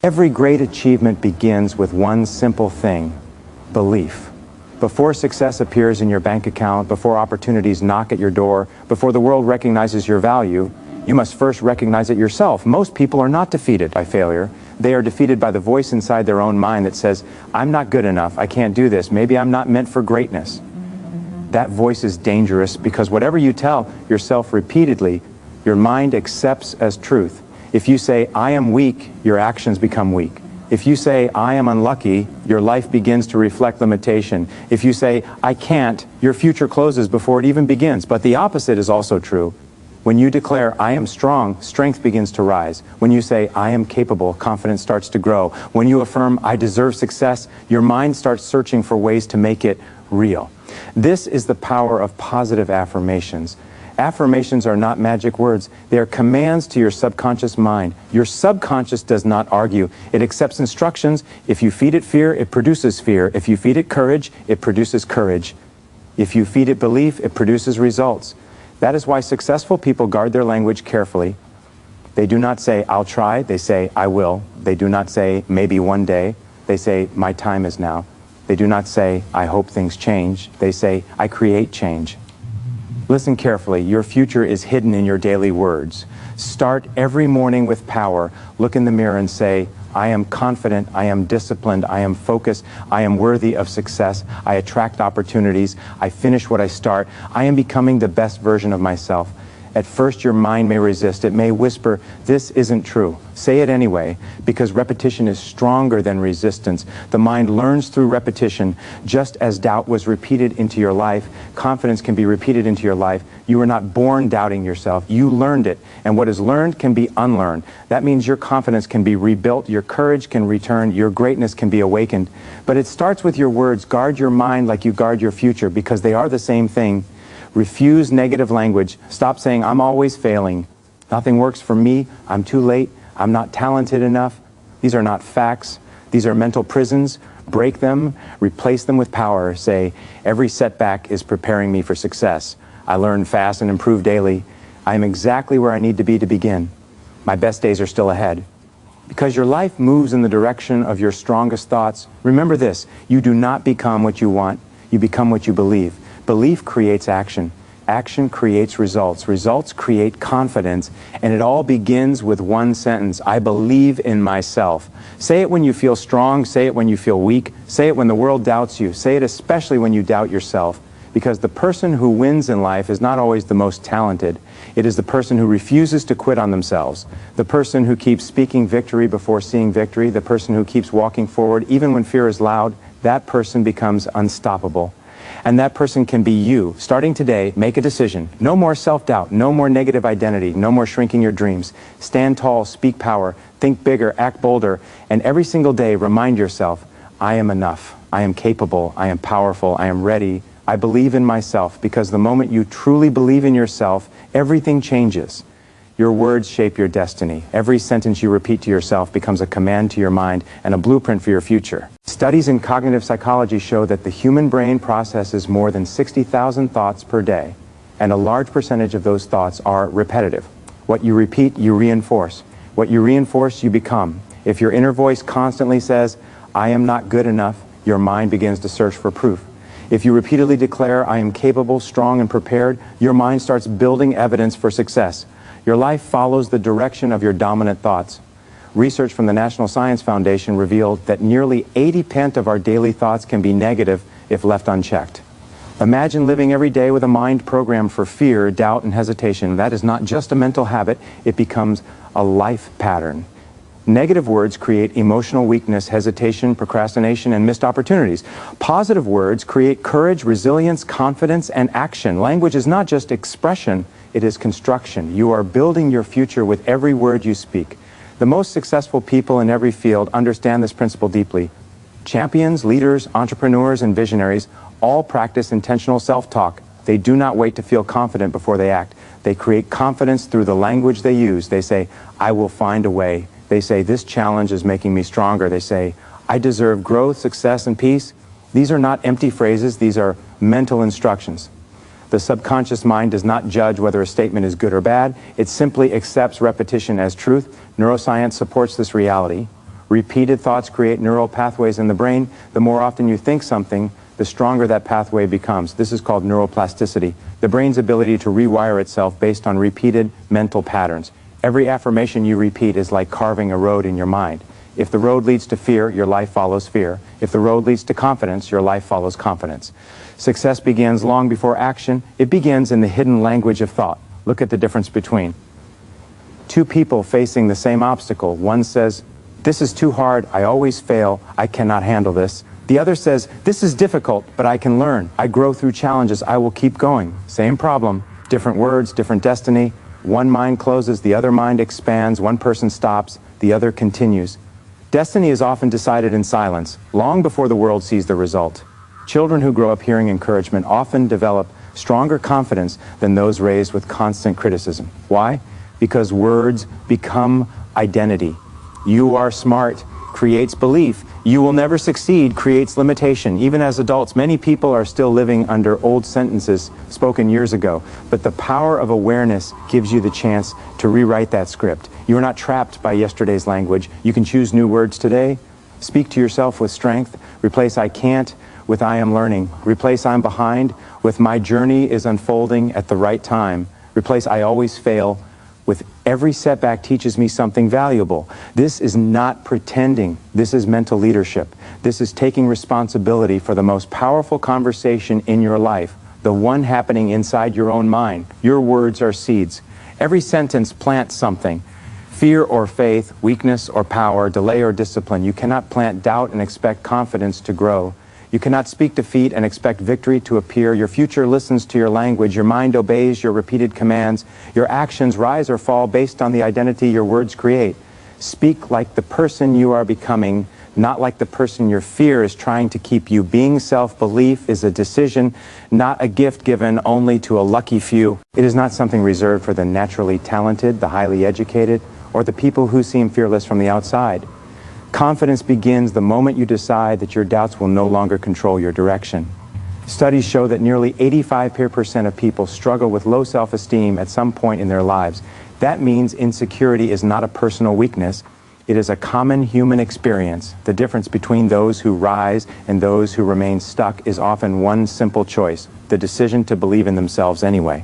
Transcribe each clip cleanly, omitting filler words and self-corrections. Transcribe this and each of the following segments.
Every great achievement begins with one simple thing: belief. Before success appears in your bank account, before opportunities knock at your door, before the world recognizes your value, you must first recognize it yourself. Most people are not defeated by failure. They are defeated by the voice inside their own mind that says, I'm not good enough, I can't do this, maybe I'm not meant for greatness. That voice is dangerous because whatever you tell yourself repeatedly, your mind accepts as truth. If you say, I am weak, your actions become weak. If you say, I am unlucky, your life begins to reflect limitation. If you say, I can't, your future closes before it even begins. But the opposite is also true. When you declare, I am strong, strength begins to rise. When you say, I am capable, confidence starts to grow. When you affirm, I deserve success, your mind starts searching for ways to make it real. This is the power of positive affirmations. Affirmations are not magic words. They are commands to your subconscious mind. Your subconscious does not argue. It accepts instructions. If you feed it fear, it produces fear. If you feed it courage, it produces courage. If you feed it belief, it produces results. That is why successful people guard their language carefully. They do not say, I'll try. They say, I will. They do not say, maybe one day. They say, my time is now. They do not say, I hope things change. They say, I create change. Listen carefully. Your future is hidden in your daily words. Start every morning with power. Look in the mirror and say, I am confident, I am disciplined, I am focused, I am worthy of success, I attract opportunities, I finish what I start, I am becoming the best version of myself. At first your mind may resist, it may whisper, this isn't true. Say it anyway, because repetition is stronger than resistance. The mind learns through repetition. Just as doubt was repeated into your life, confidence can be repeated into your life. You were not born doubting yourself, you learned it. And what is learned can be unlearned. That means your confidence can be rebuilt, your courage can return, your greatness can be awakened. But it starts with your words. Guard your mind like you guard your future, because they are the same thing. Refuse negative language. Stop saying, I'm always failing. Nothing works for me. I'm too late. I'm not talented enough. These are not facts. These are mental prisons. Break them. Replace them with power. Say, every setback is preparing me for success. I learn fast and improve daily. I am exactly where I need to be to begin. My best days are still ahead. Because your life moves in the direction of your strongest thoughts, remember this, you do not become what you want. You become what you believe. Belief creates action. Action creates results. Results create confidence. And it all begins with one sentence: I believe in myself. Say it when you feel strong. Say it when you feel weak. Say it when the world doubts you. Say it especially when you doubt yourself. Because the person who wins in life is not always the most talented. It is the person who refuses to quit on themselves. The person who keeps speaking victory before seeing victory. The person who keeps walking forward even when fear is loud. That person becomes unstoppable. And that person can be you. Starting today, make a decision. No more self-doubt, no more negative identity, no more shrinking your dreams. Stand tall, speak power, think bigger, act bolder, and every single day remind yourself, I am enough, I am capable, I am powerful, I am ready, I believe in myself, because the moment you truly believe in yourself, everything changes. Your words shape your destiny. Every sentence you repeat to yourself becomes a command to your mind and a blueprint for your future. Studies in cognitive psychology show that the human brain processes more than 60,000 thoughts per day, and a large percentage of those thoughts are repetitive. What you repeat, you reinforce. What you reinforce, you become. If your inner voice constantly says, I am not good enough, your mind begins to search for proof. If you repeatedly declare, I am capable, strong, and prepared, your mind starts building evidence for success. Your life follows the direction of your dominant thoughts. Research from the National Science Foundation revealed that nearly 80% of our daily thoughts can be negative if left unchecked. Imagine living every day with a mind programmed for fear, doubt, and hesitation. That is not just a mental habit, it becomes a life pattern. Negative words create emotional weakness, hesitation, procrastination, and missed opportunities. Positive words create courage, resilience, confidence, and action. Language is not just expression, it is construction. You are building your future with every word you speak. The most successful people in every field understand this principle deeply. Champions, leaders, entrepreneurs, and visionaries all practice intentional self-talk. They do not wait to feel confident before they act. They create confidence through the language they use. They say, I will find a way. They say, this challenge is making me stronger. They say, I deserve growth, success, and peace. These are not empty phrases. These are mental instructions. The subconscious mind does not judge whether a statement is good or bad. It simply accepts repetition as truth. Neuroscience supports this reality. Repeated thoughts create neural pathways in the brain. The more often you think something, the stronger that pathway becomes. This is called neuroplasticity, the brain's ability to rewire itself based on repeated mental patterns. Every affirmation you repeat is like carving a road in your mind. If the road leads to fear, your life follows fear. If the road leads to confidence, your life follows confidence. Success begins long before action. It begins in the hidden language of thought. Look at the difference between two people facing the same obstacle. One says, "This is too hard, I always fail, I cannot handle this." The other says, "This is difficult, but I can learn. I grow through challenges, I will keep going." Same problem, different words, different destiny. One mind closes, the other mind expands. One person stops, the other continues. Destiny is often decided in silence, long before the world sees the result. Children who grow up hearing encouragement often develop stronger confidence than those raised with constant criticism. Why? Because words become identity. "You are smart" creates belief. "You will never succeed" creates limitation. Even as adults, many people are still living under old sentences spoken years ago. But the power of awareness gives you the chance to rewrite that script. You are not trapped by yesterday's language. You can choose new words today. Speak to yourself with strength. Replace "I can't" with "I am learning." Replace "I'm behind" with "My journey is unfolding at the right time." Replace "I always fail" with "Every setback teaches me something valuable." This is not pretending. This is mental leadership. This is taking responsibility for the most powerful conversation in your life, the one happening inside your own mind. Your words are seeds. Every sentence plants something. Fear or faith, weakness or power, delay or discipline. You cannot plant doubt and expect confidence to grow. You cannot speak defeat and expect victory to appear. Your future listens to your language. Your mind obeys your repeated commands. Your actions rise or fall based on the identity your words create. Speak like the person you are becoming, not like the person your fear is trying to keep you. Being self-belief is a decision, not a gift given only to a lucky few. It is not something reserved for the naturally talented, the highly educated, or the people who seem fearless from the outside. Confidence begins the moment you decide that your doubts will no longer control your direction. Studies show that nearly 85% of people struggle with low self-esteem at some point in their lives. That means insecurity is not a personal weakness. It is a common human experience. The difference between those who rise and those who remain stuck is often one simple choice: the decision to believe in themselves anyway.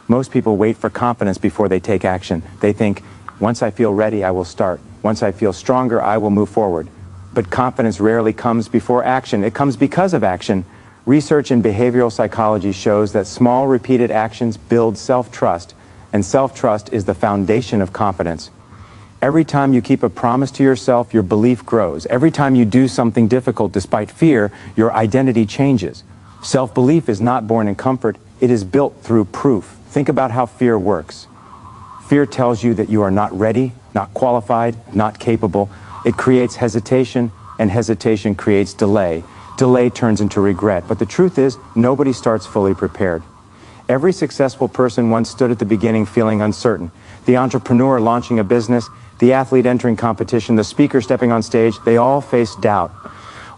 Most people wait for confidence before they take action. They think, "Once I feel ready, I will start. Once I feel stronger, I will move forward." But confidence rarely comes before action. It comes because of action. Research in behavioral psychology shows that small, repeated actions build self-trust, and self-trust is the foundation of confidence. Every time you keep a promise to yourself, your belief grows. Every time you do something difficult despite fear, your identity changes. Self-belief is not born in comfort. It is built through proof. Think about how fear works. Fear tells you that you are not ready, not qualified, not capable. It creates hesitation, and hesitation creates delay. Delay turns into regret. But the truth is, nobody starts fully prepared. Every successful person once stood at the beginning feeling uncertain. The entrepreneur launching a business, the athlete entering competition, the speaker stepping on stage, they all faced doubt.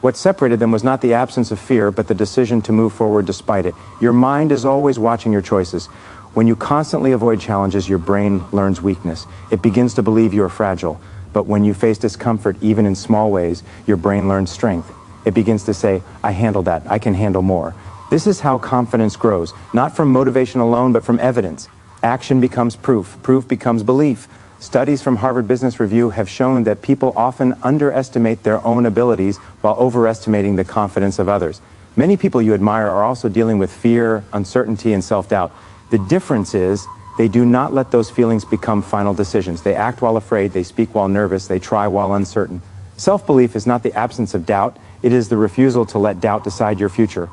What separated them was not the absence of fear, but the decision to move forward despite it. Your mind is always watching your choices. When you constantly avoid challenges, your brain learns weakness. It begins to believe you are fragile. But when you face discomfort, even in small ways, your brain learns strength. It begins to say, "I handle that. I can handle more." This is how confidence grows, not from motivation alone, but from evidence. Action becomes proof. Proof becomes belief. Studies from Harvard Business Review have shown that people often underestimate their own abilities while overestimating the confidence of others. Many people you admire are also dealing with fear, uncertainty, and self-doubt. The difference is they do not let those feelings become final decisions. They act while afraid, they speak while nervous, they try while uncertain. Self-belief is not the absence of doubt, it is the refusal to let doubt decide your future.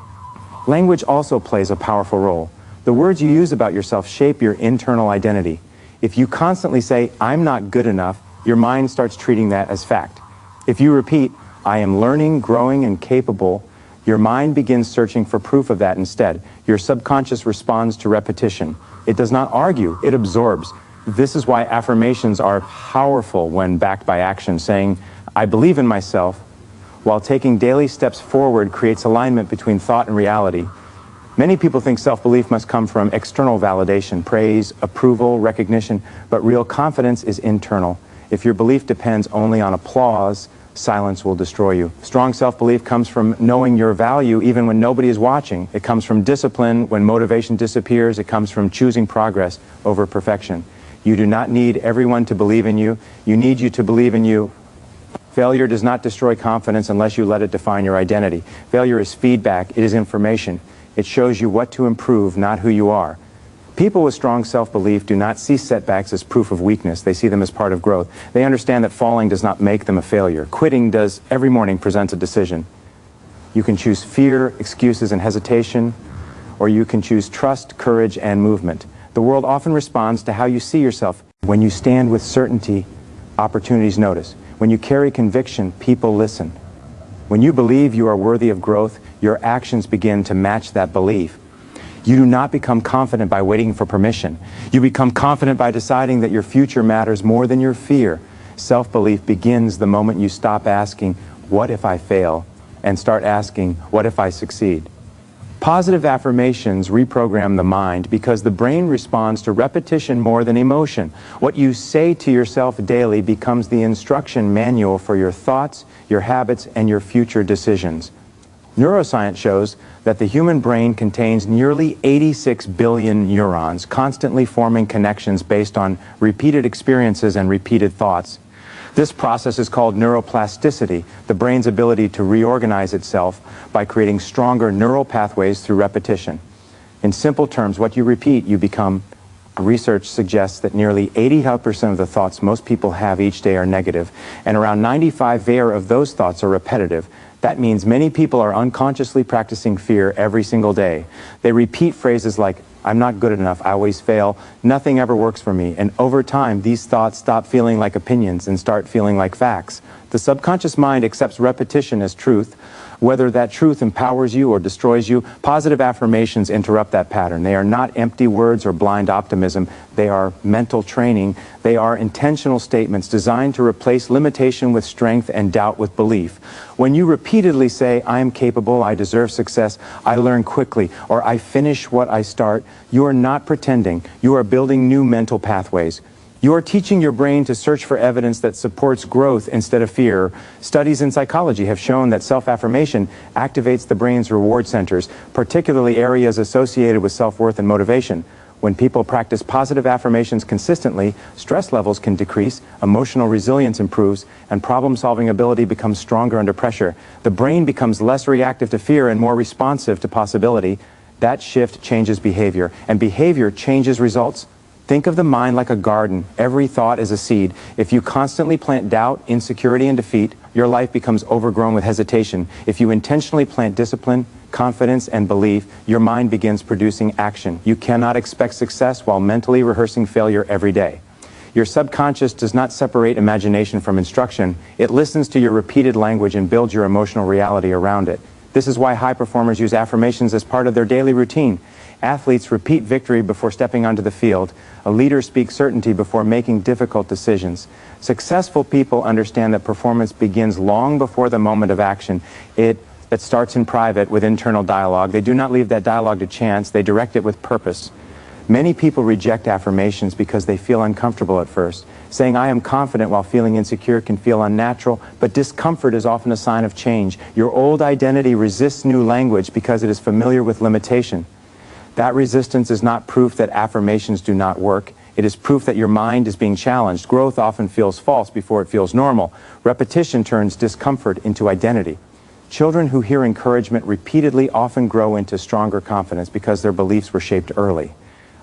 Language also plays a powerful role. The words you use about yourself shape your internal identity. If you constantly say, "I'm not good enough," your mind starts treating that as fact. If you repeat, "I am learning, growing, and capable," your mind begins searching for proof of that instead. Your subconscious responds to repetition. It does not argue, it absorbs. This is why affirmations are powerful when backed by action. Saying, "I believe in myself," while taking daily steps forward creates alignment between thought and reality. Many people think self-belief must come from external validation, praise, approval, recognition, but real confidence is internal. If your belief depends only on applause, silence will destroy you. Strong self-belief comes from knowing your value even when nobody is watching. It comes from discipline when motivation disappears. It comes from choosing progress over perfection. You do not need everyone to believe in you. You need you to believe in you. Failure does not destroy confidence unless you let it define your identity. Failure is feedback. It is information. It shows you what to improve, not who you are. People with strong self-belief do not see setbacks as proof of weakness. They see them as part of growth. They understand that falling does not make them a failure. Quitting does. Every morning presents a decision. You can choose fear, excuses, and hesitation, or you can choose trust, courage, and movement. The world often responds to how you see yourself. When you stand with certainty, opportunities notice. When you carry conviction, people listen. When you believe you are worthy of growth, your actions begin to match that belief. You do not become confident by waiting for permission. You become confident by deciding that your future matters more than your fear. Self-belief begins the moment you stop asking, "What if I fail?" and start asking, "What if I succeed?" Positive affirmations reprogram the mind because the brain responds to repetition more than emotion. What you say to yourself daily becomes the instruction manual for your thoughts, your habits, and your future decisions. Neuroscience shows that the human brain contains nearly 86 billion neurons, constantly forming connections based on repeated experiences and repeated thoughts. This process is called neuroplasticity, the brain's ability to reorganize itself by creating stronger neural pathways through repetition. In simple terms, what you repeat, you become. Research suggests that nearly 80% of the thoughts most people have each day are negative, and around 95% of those thoughts are repetitive. That means many people are unconsciously practicing fear every single day. They repeat phrases like, "I'm not good enough, I always fail, nothing ever works for me," and over time, these thoughts stop feeling like opinions and start feeling like facts. The subconscious mind accepts repetition as truth. Whether that truth empowers you or destroys you, positive affirmations interrupt that pattern. They are not empty words or blind optimism. They are mental training. They are intentional statements designed to replace limitation with strength and doubt with belief. When you repeatedly say, "I am capable, I deserve success, I learn quickly," or "I finish what I start," you are not pretending. You are building new mental pathways. You are teaching your brain to search for evidence that supports growth instead of fear. Studies in psychology have shown that self-affirmation activates the brain's reward centers, particularly areas associated with self-worth and motivation. When people practice positive affirmations consistently, stress levels can decrease, emotional resilience improves, and problem-solving ability becomes stronger under pressure. The brain becomes less reactive to fear and more responsive to possibility. That shift changes behavior, and behavior changes results. Think of the mind like a garden. Every thought is a seed. If you constantly plant doubt, insecurity, and defeat, your life becomes overgrown with hesitation. If you intentionally plant discipline, confidence, and belief, your mind begins producing action. You cannot expect success while mentally rehearsing failure every day. Your subconscious does not separate imagination from instruction. It listens to your repeated language and builds your emotional reality around it. This is why high performers use affirmations as part of their daily routine. Athletes repeat victory before stepping onto the field. A leader speaks certainty before making difficult decisions. Successful people understand that performance begins long before the moment of action. It starts in private with internal dialogue. They do not leave that dialogue to chance. They direct it with purpose. Many people reject affirmations because they feel uncomfortable at first. Saying "I am confident" while feeling insecure can feel unnatural, but discomfort is often a sign of change. Your old identity resists new language because it is familiar with limitation. That resistance is not proof that affirmations do not work. It is proof that your mind is being challenged. Growth often feels false before it feels normal. Repetition turns discomfort into identity. Children who hear encouragement repeatedly often grow into stronger confidence because their beliefs were shaped early.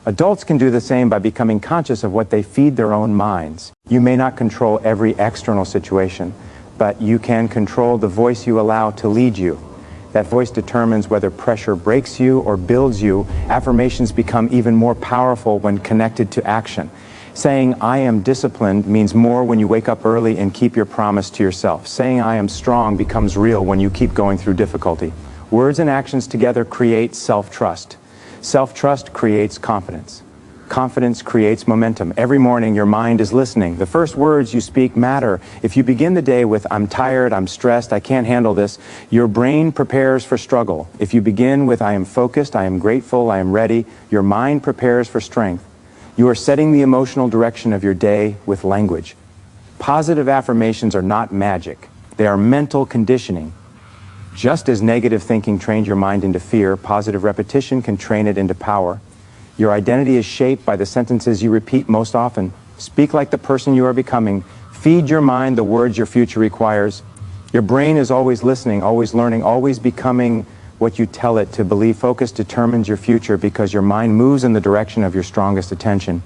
Adults can do the same by becoming conscious of what they feed their own minds. You may not control every external situation, but you can control the voice you allow to lead you. That voice determines whether pressure breaks you or builds you. Affirmations become even more powerful when connected to action. Saying "I am disciplined" means more when you wake up early and keep your promise to yourself. Saying "I am strong" becomes real when you keep going through difficulty. Words and actions together create self-trust. Self-trust creates confidence. Confidence creates momentum. Every morning your mind is listening. The first words you speak matter. If you begin the day with "I'm tired, I'm stressed, I can't handle this," your brain prepares for struggle. If you begin with "I am focused, I am grateful, I am ready," your mind prepares for strength. You are setting the emotional direction of your day with language. Positive affirmations are not magic. They are mental conditioning. Just as negative thinking trained your mind into fear, positive repetition can train it into power. Your identity is shaped by the sentences you repeat most often. Speak like the person you are becoming. Feed your mind the words your future requires. Your brain is always listening, always learning, always becoming what you tell it to believe. Focus determines your future because your mind moves in the direction of your strongest attention.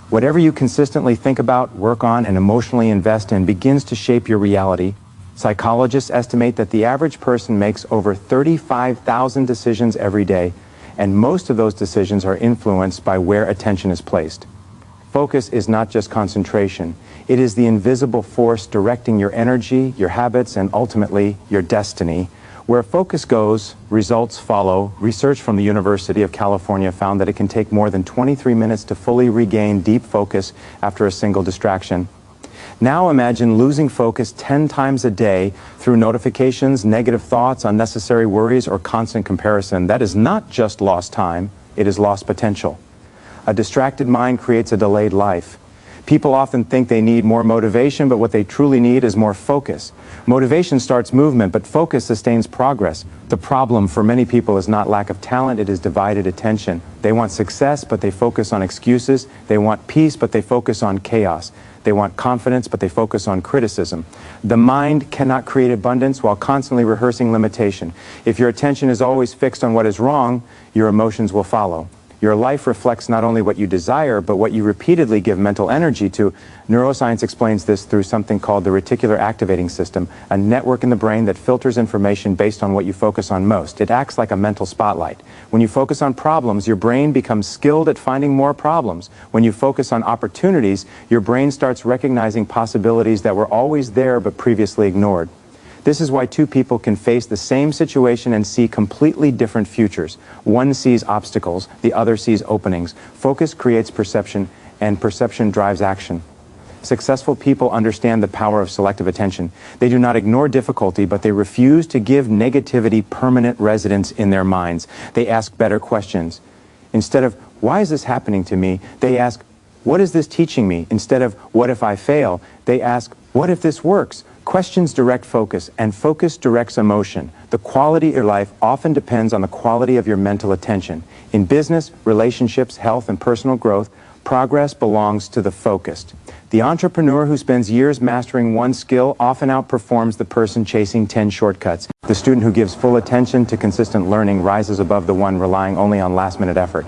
Whatever you consistently think about, work on, and emotionally invest in begins to shape your reality. Psychologists estimate that the average person makes over 35,000 decisions every day, and most of those decisions are influenced by where attention is placed. Focus is not just concentration. It is the invisible force directing your energy, your habits, and ultimately your destiny. Where focus goes, results follow. Research from the University of California found that it can take more than 23 minutes to fully regain deep focus after a single distraction. Now imagine losing focus 10 times a day through notifications, negative thoughts, unnecessary worries, or constant comparison. That is not just lost time, it is lost potential. A distracted mind creates a delayed life. People often think they need more motivation, but what they truly need is more focus. Motivation starts movement, but focus sustains progress. The problem for many people is not lack of talent, it is divided attention. They want success, but they focus on excuses. They want peace, but they focus on chaos. They want confidence, but they focus on criticism. The mind cannot create abundance while constantly rehearsing limitation. If your attention is always fixed on what is wrong, your emotions will follow. Your life reflects not only what you desire, but what you repeatedly give mental energy to. Neuroscience explains this through something called the reticular activating system, a network in the brain that filters information based on what you focus on most. It acts like a mental spotlight. When you focus on problems, your brain becomes skilled at finding more problems. When you focus on opportunities, your brain starts recognizing possibilities that were always there but previously ignored. This is why two people can face the same situation and see completely different futures. One sees obstacles, the other sees openings. Focus creates perception, and perception drives action. Successful people understand the power of selective attention. They do not ignore difficulty, but they refuse to give negativity permanent residence in their minds. They ask better questions. Instead of, why is this happening to me? They ask, what is this teaching me? Instead of, what if I fail? They ask, what if this works? Questions direct focus, and focus directs emotion. The quality of your life often depends on the quality of your mental attention. In business, relationships, health, and personal growth, progress belongs to the focused. The entrepreneur who spends years mastering one skill often outperforms the person chasing 10 shortcuts. The student who gives full attention to consistent learning rises above the one relying only on last-minute effort.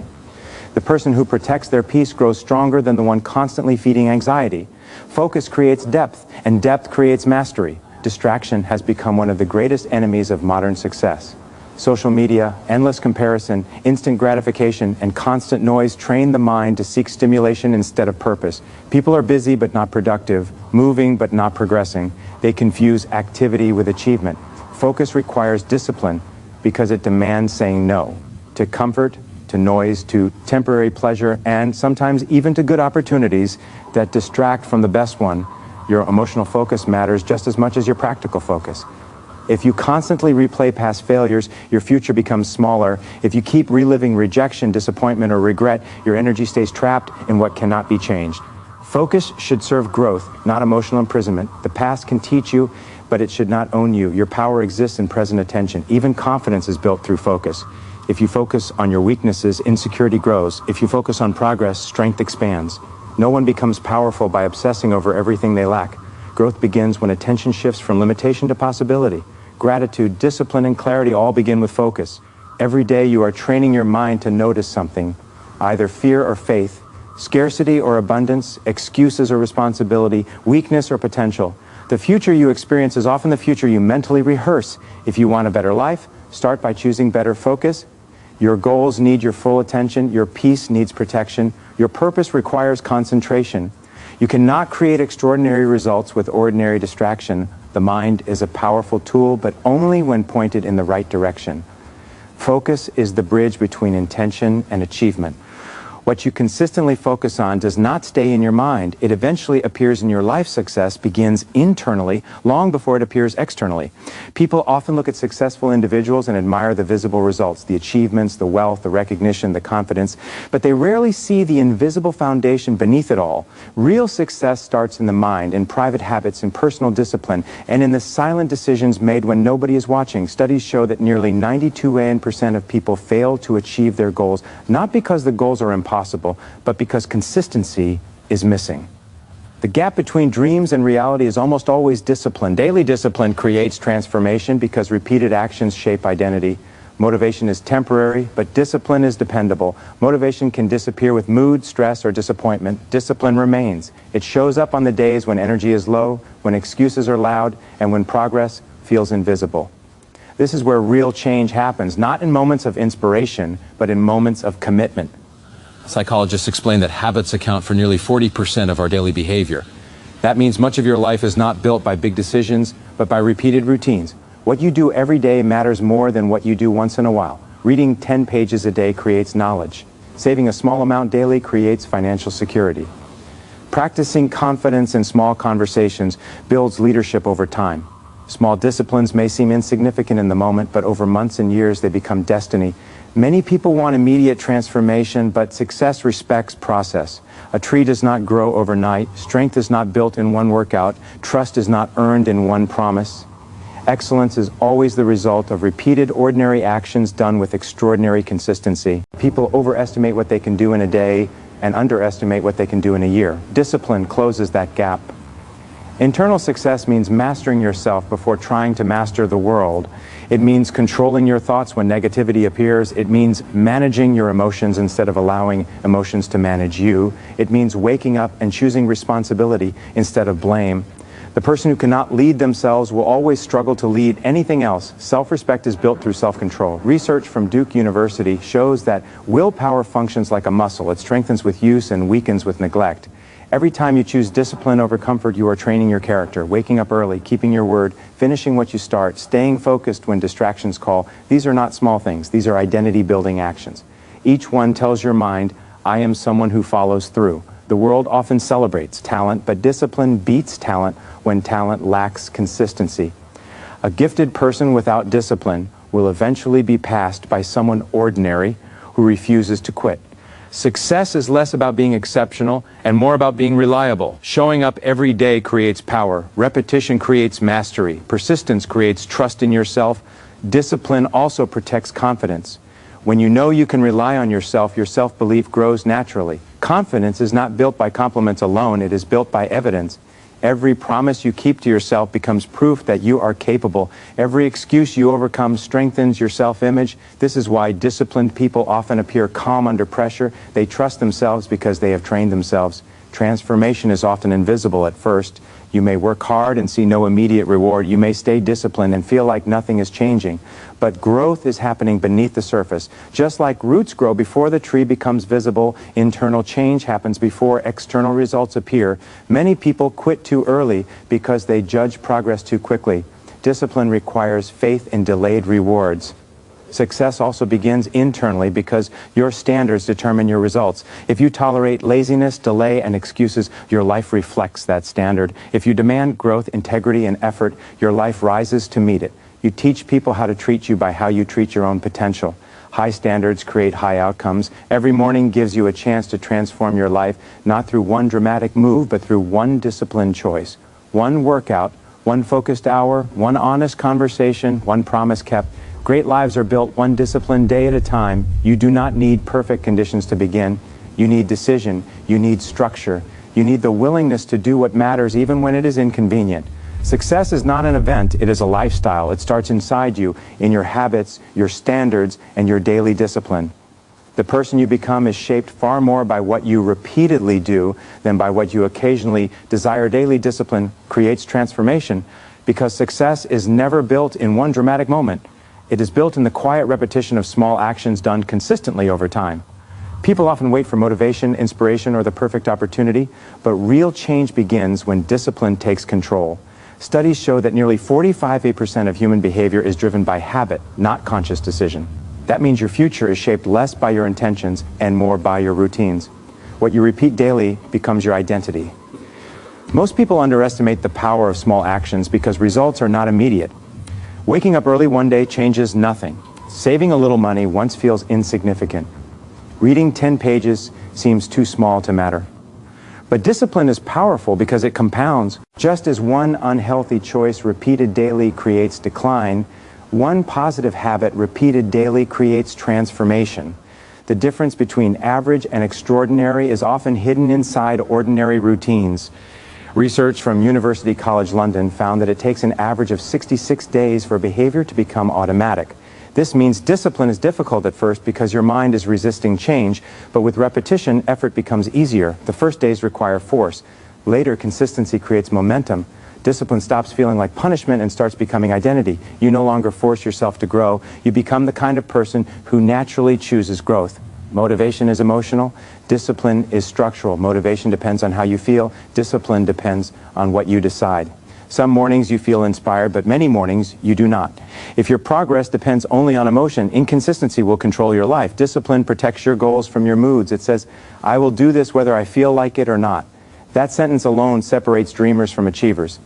The person who protects their peace grows stronger than the one constantly feeding anxiety. Focus creates depth, and depth creates mastery. Distraction has become one of the greatest enemies of modern success. Social media, endless comparison, instant gratification, and constant noise train the mind to seek stimulation instead of purpose. People are busy but not productive, moving but not progressing. They confuse activity with achievement. Focus requires discipline because it demands saying no to comfort, to noise, to temporary pleasure, and sometimes even to good opportunities that distract from the best one. Your emotional focus matters just as much as your practical focus. If you constantly replay past failures, your future becomes smaller. If you keep reliving rejection, disappointment, or regret, your energy stays trapped in what cannot be changed. Focus should serve growth, not emotional imprisonment. The past can teach you, but it should not own you. Your power exists in present attention. Even confidence is built through focus. If you focus on your weaknesses, insecurity grows. If you focus on progress, strength expands. No one becomes powerful by obsessing over everything they lack. Growth begins when attention shifts from limitation to possibility. Gratitude, discipline, and clarity all begin with focus. Every day you are training your mind to notice something, either fear or faith, scarcity or abundance, excuses or responsibility, weakness or potential. The future you experience is often the future you mentally rehearse. If you want a better life, start by choosing better focus. Your goals need your full attention. Your peace needs protection. Your purpose requires concentration. You cannot create extraordinary results with ordinary distraction. The mind is a powerful tool, but only when pointed in the right direction. Focus is the bridge between intention and achievement. What you consistently focus on does not stay in your mind. It eventually appears in your life. Success begins internally, long before it appears externally. People often look at successful individuals and admire the visible results, the achievements, the wealth, the recognition, the confidence, but they rarely see the invisible foundation beneath it all. Real success starts in the mind, in private habits, in personal discipline, and in the silent decisions made when nobody is watching. Studies show that nearly 92% of people fail to achieve their goals, not because the goals are impossible, but because consistency is missing. The gap between dreams and reality is almost always discipline. Daily discipline creates transformation because repeated actions shape identity. Motivation is temporary, but discipline is dependable. Motivation can disappear with mood, stress, or disappointment. Discipline remains. It shows up on the days when energy is low, when excuses are loud, and when progress feels invisible. This is where real change happens, not in moments of inspiration, but in moments of commitment. Psychologists explain that habits account for nearly 40% of our daily behavior. That means much of your life is not built by big decisions, but by repeated routines. What you do every day matters more than what you do once in a while. Reading 10 pages a day creates knowledge. Saving a small amount daily creates financial security. Practicing confidence in small conversations builds leadership over time. Small disciplines may seem insignificant in the moment, but over months and years they become destiny. Many people want immediate transformation, but success respects process. A tree does not grow overnight. Strength is not built in one workout. Trust is not earned in one promise. Excellence is always the result of repeated ordinary actions done with extraordinary consistency. People overestimate what they can do in a day and underestimate what they can do in a year. Discipline closes that gap. Internal success means mastering yourself before trying to master the world. It means controlling your thoughts when negativity appears. It means managing your emotions instead of allowing emotions to manage you. It means waking up and choosing responsibility instead of blame. The person who cannot lead themselves will always struggle to lead anything else. Self-respect is built through self-control. Research from Duke University shows that willpower functions like a muscle. It strengthens with use and weakens with neglect. Every time you choose discipline over comfort, you are training your character. Waking up early, keeping your word, finishing what you start, staying focused when distractions call. These are not small things. These are identity-building actions. Each one tells your mind, I am someone who follows through. The world often celebrates talent, but discipline beats talent when talent lacks consistency. A gifted person without discipline will eventually be passed by someone ordinary who refuses to quit. Success is less about being exceptional and more about being reliable. Showing up every day creates power. Repetition creates mastery. Persistence creates trust in yourself. Discipline also protects confidence. When you know you can rely on yourself, your self-belief grows naturally. Confidence is not built by compliments alone, it is built by evidence. Every promise you keep to yourself becomes proof that you are capable. Every excuse you overcome strengthens your self-image. This is why disciplined people often appear calm under pressure. They trust themselves because they have trained themselves. Transformation is often invisible at first. You may work hard and see no immediate reward. You may stay disciplined and feel like nothing is changing. But growth is happening beneath the surface. Just like roots grow before the tree becomes visible, internal change happens before external results appear. Many people quit too early because they judge progress too quickly. Discipline requires faith in delayed rewards. Success also begins internally because your standards determine your results. If you tolerate laziness, delay, and excuses, your life reflects that standard. If you demand growth, integrity, and effort, your life rises to meet it. You teach people how to treat you by how you treat your own potential. High standards create high outcomes. Every morning gives you a chance to transform your life, not through one dramatic move, but through one disciplined choice. One workout, one focused hour, one honest conversation, one promise kept. Great lives are built one disciplined day at a time. You do not need perfect conditions to begin. You need decision. You need structure. You need the willingness to do what matters even when it is inconvenient. Success is not an event, it is a lifestyle. It starts inside you, in your habits, your standards, and your daily discipline. The person you become is shaped far more by what you repeatedly do than by what you occasionally desire. Daily discipline creates transformation because success is never built in one dramatic moment. It is built in the quiet repetition of small actions done consistently over time. People often wait for motivation, inspiration, or the perfect opportunity, but real change begins when discipline takes control. Studies show that nearly 45% of human behavior is driven by habit, not conscious decision. That means your future is shaped less by your intentions and more by your routines. What you repeat daily becomes your identity. Most people underestimate the power of small actions because results are not immediate. Waking up early one day changes nothing. Saving a little money once feels insignificant. Reading 10 pages seems too small to matter. But discipline is powerful because it compounds. Just as one unhealthy choice repeated daily creates decline, one positive habit repeated daily creates transformation. The difference between average and extraordinary is often hidden inside ordinary routines. Research from University College London found that it takes an average of 66 days for behavior to become automatic. This means discipline is difficult at first because your mind is resisting change, but with repetition, effort becomes easier. The first days require force. Later, consistency creates momentum. Discipline stops feeling like punishment and starts becoming identity. You no longer force yourself to grow. You become the kind of person who naturally chooses growth. Motivation is emotional. Discipline is structural. Motivation depends on how you feel. Discipline depends on what you decide. Some mornings you feel inspired, but many mornings you do not. If your progress depends only on emotion, inconsistency will control your life. Discipline protects your goals from your moods. It says, I will do this whether I feel like it or not. That sentence alone separates dreamers from achievers.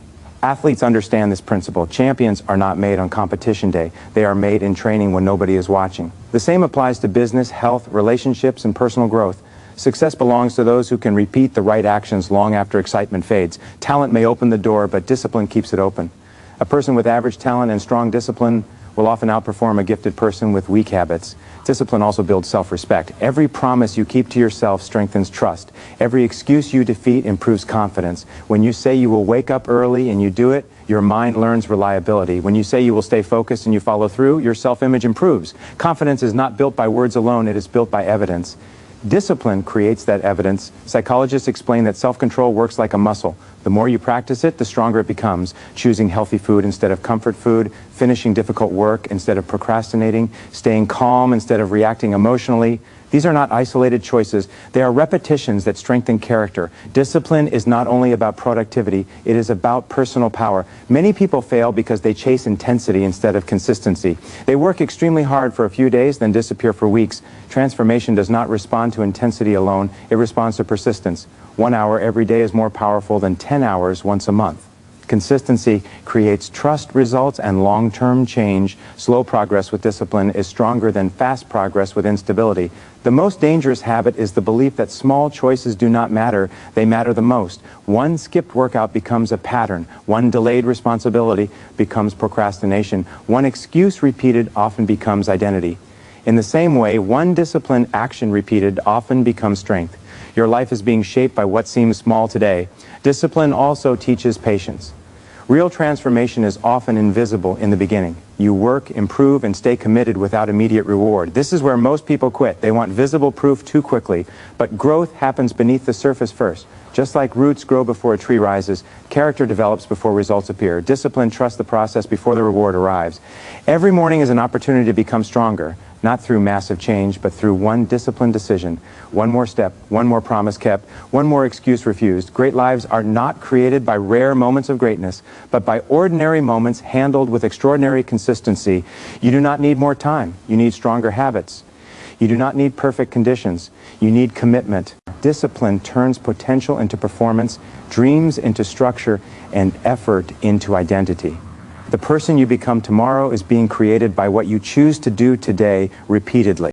Athletes understand this principle. Champions are not made on competition day. They are made in training when nobody is watching. The same applies to business, health, relationships, and personal growth. Success belongs to those who can repeat the right actions long after excitement fades. Talent may open the door, but discipline keeps it open. A person with average talent and strong discipline will often outperform a gifted person with weak habits. Discipline also builds self-respect. Every promise you keep to yourself strengthens trust. Every excuse you defeat improves confidence. When you say you will wake up early and you do it, your mind learns reliability. When you say you will stay focused and you follow through, your self-image improves. Confidence is not built by words alone, it is built by evidence. Discipline creates that evidence. Psychologists explain that self-control works like a muscle. The more you practice it, the stronger it becomes. Choosing healthy food instead of comfort food, finishing difficult work instead of procrastinating, staying calm instead of reacting emotionally. These are not isolated choices. They are repetitions that strengthen character. Discipline is not only about productivity, it is about personal power. Many people fail because they chase intensity instead of consistency. They work extremely hard for a few days, then disappear for weeks. Transformation does not respond to intensity alone, it responds to persistence. 1 hour every day is more powerful than 10 hours once a month. Consistency creates trust results and long-term change. Slow progress with discipline is stronger than fast progress with instability. The most dangerous habit is the belief that small choices do not matter, they matter the most. One skipped workout becomes a pattern. One delayed responsibility becomes procrastination. One excuse repeated often becomes identity. In the same way, one disciplined action repeated often becomes strength. Your life is being shaped by what seems small today. Discipline also teaches patience. Real transformation is often invisible in the beginning. You work, improve, and stay committed without immediate reward. This is where most people quit. They want visible proof too quickly. But growth happens beneath the surface first. Just like roots grow before a tree rises, character develops before results appear. Discipline trusts the process before the reward arrives. Every morning is an opportunity to become stronger, not through massive change, but through one disciplined decision. One more step, one more promise kept, one more excuse refused. Great lives are not created by rare moments of greatness, but by ordinary moments handled with extraordinary consistency. You do not need more time. You need stronger habits. You do not need perfect conditions. You need commitment. Discipline turns potential into performance, dreams into structure, and effort into identity. The person you become tomorrow is being created by what you choose to do today repeatedly.